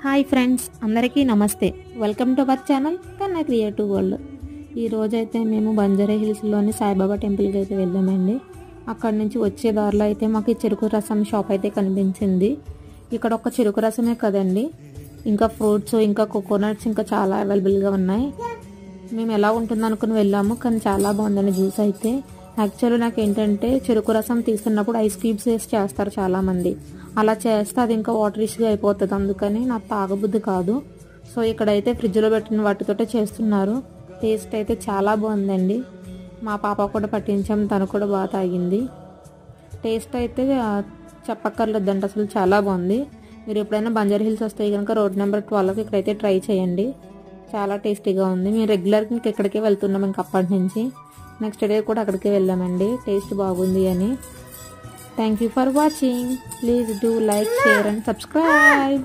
Hi friends, అందరికీ నమస్తే. Welcome to our channel కన్నా క్రియేటివ్ వరల్డ్. ఈ రోజైతే మేము బంజారా హిల్స్లోని సాయిబాబా టెంపుల్కి అయితే వెళ్ళామండి. అక్కడ నుంచి వచ్చే దారిలో అయితే మాకు ఈ చెరుకు రసం షాప్ అయితే కనిపించింది. ఇక్కడ ఒక చెరుకు రసమే కదండి, ఇంకా ఫ్రూట్స్, ఇంకా కోకోనట్స్, ఇంకా చాలా అవైలబుల్గా ఉన్నాయి. మేము ఎలా ఉంటుంది అనుకుని వెళ్ళాము, కానీ చాలా బాగుందండి జ్యూస్ అయితే. యాక్చువల్లీ నాకు ఏంటంటే చెరుకు రసం తీస్తున్నప్పుడు ఐస్ క్యూబ్స్ వేసి చేస్తారు చాలామంది. అలా చేస్తే అది ఇంకా వాటరీష్గా అయిపోతుంది, అందుకని నాకు తాగబుద్ధి కాదు. సో ఇక్కడైతే ఫ్రిడ్జ్లో పెట్టిన వాటితోటే చేస్తున్నారు. టేస్ట్ అయితే చాలా బాగుందండి. మా పాప కూడా పట్టించాం, తను కూడా బాగా తాగింది. టేస్ట్ అయితే చెప్పక్కర్లేదండి, అసలు చాలా బాగుంది. మీరు ఎప్పుడైనా బంజారా హిల్స్ వస్తే కనుక రోడ్ నెంబర్ 12 ఇక్కడైతే ట్రై చేయండి. చాలా టేస్టీగా ఉంది. మేము రెగ్యులర్గా ఇంకెక్కడికే వెళ్తున్నాం ఇంక అప్పటి నుంచి. నెక్స్ట్ డే కూడా అక్కడికే వెళ్ళామండి, టేస్ట్ బాగుంది అని. Thank you for watching. Please do like, share and subscribe.